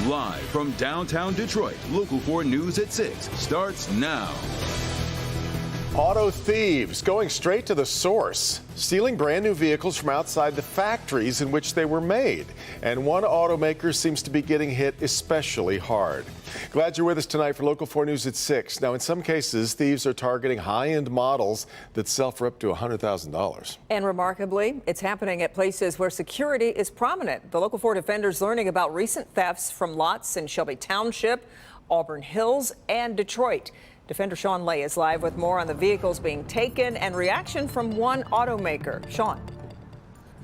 Live from downtown Detroit, Local 4 News at 6 starts now. Auto thieves going straight to the source, stealing brand new vehicles from outside the factories in which they were made. And one automaker seems to be getting hit especially hard. Glad you're with us tonight for Local 4 News at 6. Now, in some cases, thieves are targeting high-end models that sell for up to $100,000. And remarkably, it's happening at places where security is prominent. The Local 4 defenders learning about recent thefts from lots in Shelby Township, Auburn Hills, and Detroit. Defender Sean Lay is live with more on the vehicles being taken and reaction from one automaker. Sean.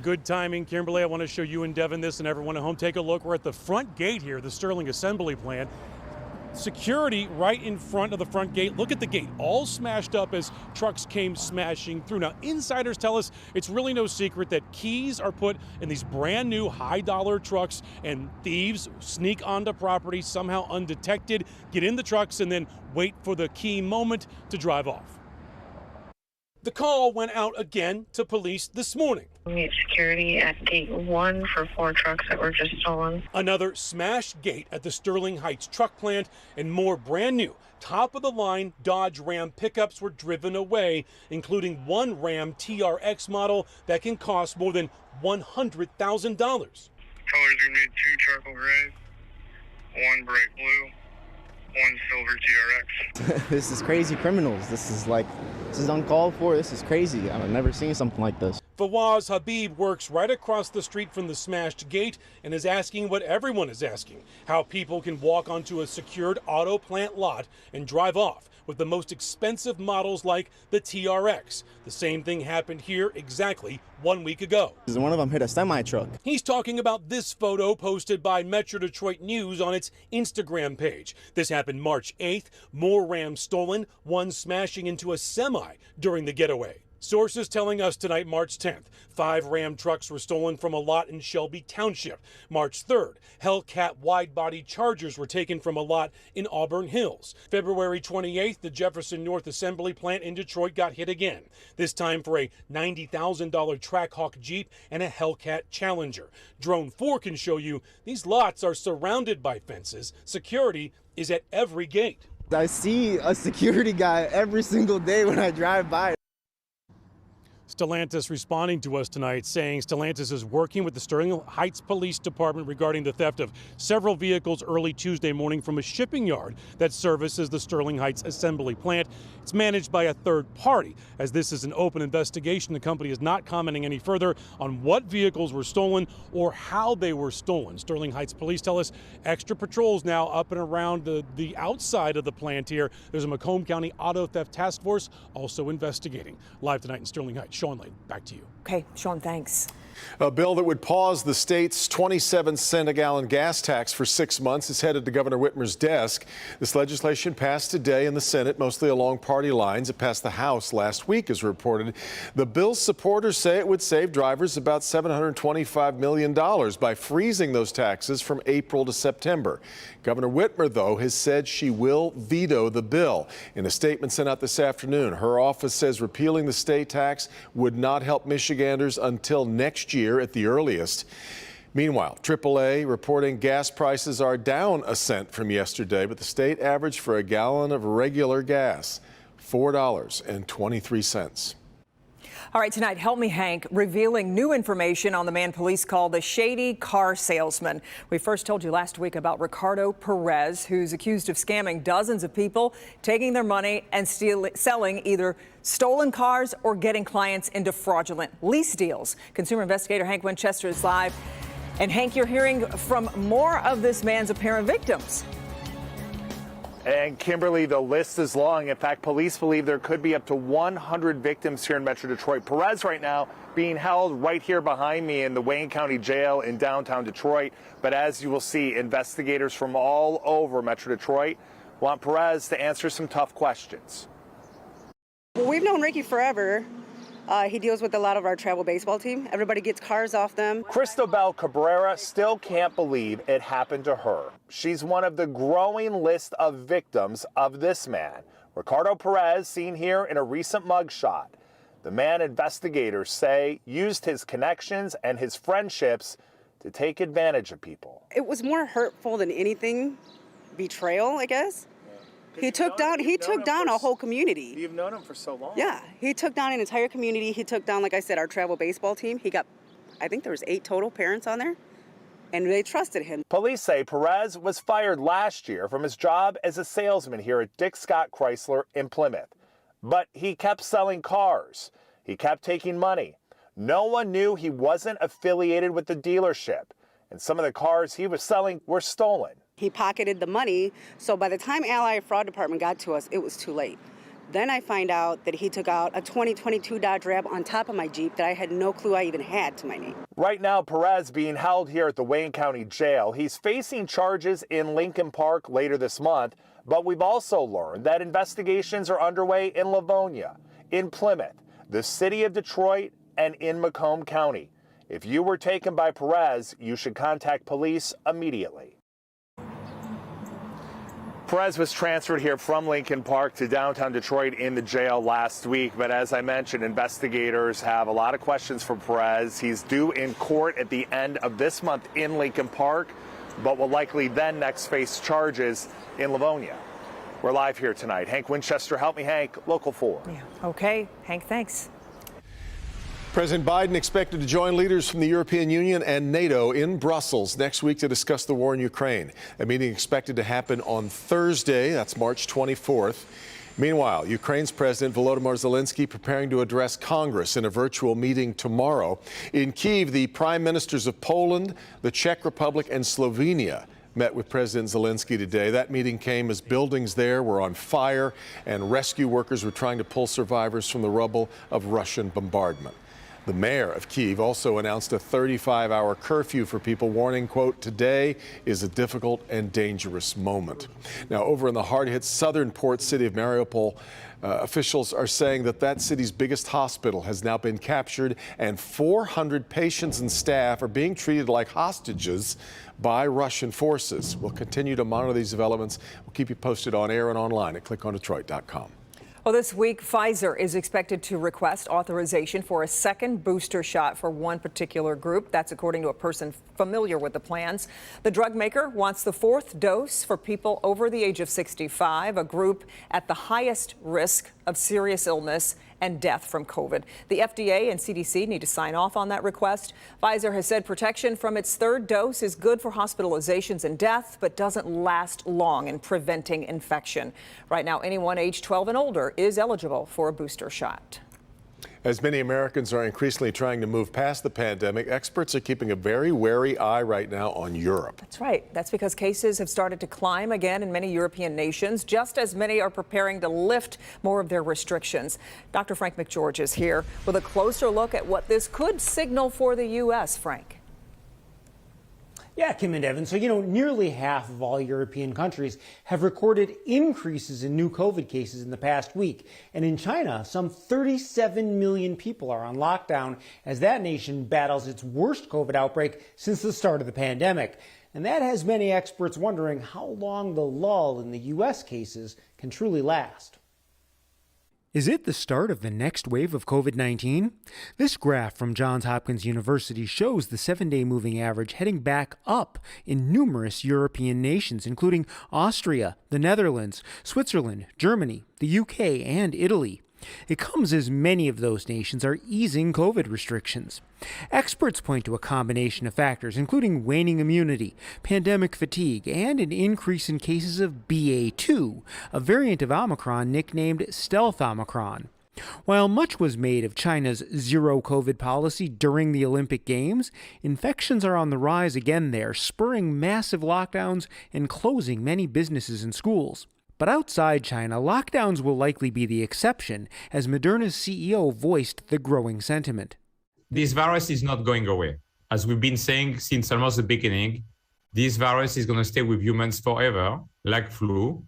Good timing, Kimberly. I want to show you and Devin this and everyone at home. Take a look. We're at the front gate here, the Sterling Assembly Plant. Security right in front of the front gate. Look at the gate, all smashed up as trucks came smashing through. Now, insiders tell us it's really no secret that keys are put in these brand new high-dollar trucks, and thieves sneak onto property somehow undetected, get in the trucks, and then wait for the key moment to drive off. The call went out again to police this morning. We need security at gate 1 for 4 trucks that were just stolen. Another smashed gate at the Sterling Heights truck plant, and more brand new, top-of-the-line Dodge Ram pickups were driven away, including one Ram TRX model that can cost more than $100,000. Colors are made 2 charcoal gray, 1 bright blue, 1 silver TRX. This is crazy criminals. This is uncalled for. This is crazy. I've never seen something like this. Fawaz Habib works right across the street from the smashed gate and is asking what everyone is asking, how people can walk onto a secured auto plant lot and drive off with the most expensive models like the TRX. The same thing happened here exactly 1 week ago. One of them hit a semi-truck. He's talking about this photo posted by Metro Detroit News on its Instagram page. This happened March 8th. More Rams stolen, one smashing into a semi during the getaway. Sources telling us tonight, March 10th, 5 Ram trucks were stolen from a lot in Shelby Township. March 3rd, Hellcat wide-body Chargers were taken from a lot in Auburn Hills. February 28th, the Jefferson North Assembly Plant in Detroit got hit again, this time for a $90,000 Trackhawk Jeep and a Hellcat Challenger. Drone 4 can show you these lots are surrounded by fences. Security is at every gate. I see a security guy every single day when I drive by. Stellantis responding to us tonight, saying Stellantis is working with the Sterling Heights Police Department regarding the theft of several vehicles early Tuesday morning from a shipping yard that services the Sterling Heights Assembly Plant. It's managed by a third party. As this is an open investigation, the company is not commenting any further on what vehicles were stolen or how they were stolen. Sterling Heights Police tell us extra patrols now up and around the outside of the plant here. There's a Macomb County Auto Theft Task Force also investigating. Live tonight in Sterling Heights. Sean Lane, back to you. Okay, Sean, thanks. A bill that would pause the state's 27-cent a gallon gas tax for 6 months is headed to Governor Whitmer's desk. This legislation passed today in the Senate, mostly along party lines. It passed the House last week, as reported. The bill's supporters say it would save drivers about $725 million by freezing those taxes from April to September. Governor Whitmer, though, has said she will veto the bill. In a statement sent out this afternoon, her office says repealing the state tax would not help Michiganders until next year at the earliest. Meanwhile, AAA reporting gas prices are down a cent from yesterday, but the state average for a gallon of regular gas, $4.23. All right, tonight, Help Me Hank, revealing new information on the man police call the shady car salesman. We first told you last week about Ricardo Perez, who's accused of scamming dozens of people, taking their money and selling either stolen cars or getting clients into fraudulent lease deals. Consumer investigator Hank Winchester is live. And Hank, you're hearing from more of this man's apparent victims. And Kimberly, the list is long. In fact, police believe there could be up to 100 victims here in Metro Detroit. Perez right now being held right here behind me in the Wayne County Jail in downtown Detroit. But as you will see, investigators from all over Metro Detroit want Perez to answer some tough questions. Well, we've known Ricky forever. He deals with a lot of our travel baseball team. Everybody gets cars off them. Cristobal Cabrera still can't believe it happened to her. She's one of the growing list of victims of this man, Ricardo Perez, seen here in a recent mugshot. The man investigators say used his connections and his friendships to take advantage of people. It was more hurtful than anything, betrayal, I guess. He took down a whole community. You've known him for so long. Yeah, he took down an entire community. He took down, like I said, our travel baseball team. He got, I think there was 8 total parents on there, and they trusted him. Police say Perez was fired last year from his job as a salesman here at Dick Scott Chrysler in Plymouth. But he kept selling cars. He kept taking money. No one knew he wasn't affiliated with the dealership, and some of the cars he was selling were stolen. He pocketed the money, so by the time Ally Fraud Department got to us, it was too late. Then I find out that he took out a 2022 Dodge Ram on top of my Jeep that I had no clue I even had to my name. Right now, Perez being held here at the Wayne County Jail. He's facing charges in Lincoln Park later this month, but we've also learned that investigations are underway in Livonia, in Plymouth, the city of Detroit, and in Macomb County. If you were taken by Perez, you should contact police immediately. Perez was transferred here from Lincoln Park to downtown Detroit in the jail last week. But as I mentioned, investigators have a lot of questions for Perez. He's due in court at the end of this month in Lincoln Park, but will likely then next face charges in Livonia. We're live here tonight. Hank Winchester, help me, Hank, Local 4. Yeah. Okay, Hank, thanks. President Biden expected to join leaders from the European Union and NATO in Brussels next week to discuss the war in Ukraine. A meeting expected to happen on Thursday, that's March 24th. Meanwhile, Ukraine's President Volodymyr Zelensky preparing to address Congress in a virtual meeting tomorrow. In Kyiv, the prime ministers of Poland, the Czech Republic, and Slovenia met with President Zelensky today. That meeting came as buildings there were on fire and rescue workers were trying to pull survivors from the rubble of Russian bombardment. The mayor of Kyiv also announced a 35-hour curfew for people, warning, quote, "Today is a difficult and dangerous moment." Now, over in the hard-hit southern port city of Mariupol, officials are saying that that city's biggest hospital has now been captured and 400 patients and staff are being treated like hostages by Russian forces. We'll continue to monitor these developments. We'll keep you posted on air and online at clickondetroit.com. Well, this week, Pfizer is expected to request authorization for a second booster shot for one particular group. That's according to a person familiar with the plans. The drug maker wants the 4th dose for people over the age of 65, a group at the highest risk of serious illness and death from COVID. The FDA and CDC need to sign off on that request. Pfizer has said protection from its 3rd dose is good for hospitalizations and death, but doesn't last long in preventing infection. Right now, anyone age 12 and older is eligible for a booster shot. As many Americans are increasingly trying to move past the pandemic, experts are keeping a very wary eye right now on Europe. That's right. That's because cases have started to climb again in many European nations, just as many are preparing to lift more of their restrictions. Dr. Frank McGeorge is here with a closer look at what this could signal for the U.S. Frank. Yeah, Kim and Evan. So, nearly half of all European countries have recorded increases in new COVID cases in the past week. And in China, some 37 million people are on lockdown as that nation battles its worst COVID outbreak since the start of the pandemic. And that has many experts wondering how long the lull in the U.S. cases can truly last. Is it the start of the next wave of COVID-19? This graph from Johns Hopkins University shows the 7-day moving average heading back up in numerous European nations, including Austria, the Netherlands, Switzerland, Germany, the UK, and Italy. It comes as many of those nations are easing COVID restrictions. Experts point to a combination of factors, including waning immunity, pandemic fatigue, and an increase in cases of BA2, a variant of Omicron nicknamed Stealth Omicron. While much was made of China's zero COVID policy during the Olympic Games, infections are on the rise again there, spurring massive lockdowns and closing many businesses and schools. But outside China, lockdowns will likely be the exception, as Moderna's CEO voiced the growing sentiment. This virus is not going away. As we've been saying since almost the beginning, this virus is going to stay with humans forever, like flu,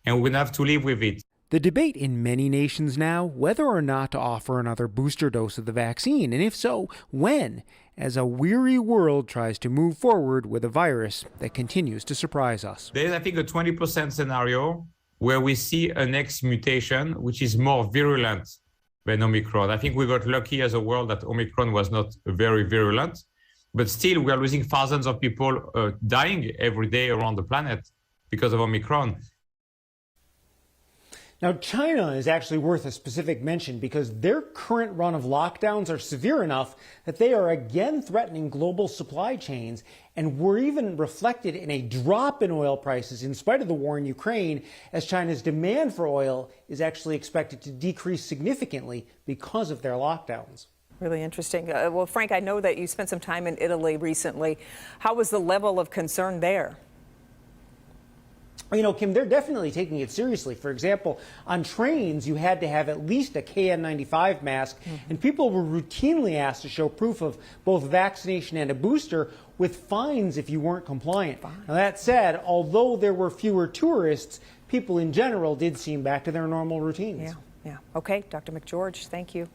and we're going to have to live with it. The debate in many nations now, whether or not to offer another booster dose of the vaccine, and if so, when, as a weary world tries to move forward with a virus that continues to surprise us. There's, I think, a 20% scenario where we see a next mutation, which is more virulent than Omicron. I think we got lucky as a world that Omicron was not very virulent. But still, we are losing thousands of people dying every day around the planet because of Omicron. Now, China is actually worth a specific mention because their current run of lockdowns are severe enough that they are again threatening global supply chains, and were even reflected in a drop in oil prices in spite of the war in Ukraine, as China's demand for oil is actually expected to decrease significantly because of their lockdowns. Really interesting. Well, Frank, I know that you spent some time in Italy recently. How was the level of concern there? You know, Kim, they're definitely taking it seriously. For example, on trains, you had to have at least a KN95 mask, and people were routinely asked to show proof of both vaccination and a booster, with fines if you weren't compliant. Now, that said, although there were fewer tourists, people in general did seem back to their normal routines. Yeah. Okay, Dr. McGeorge, thank you.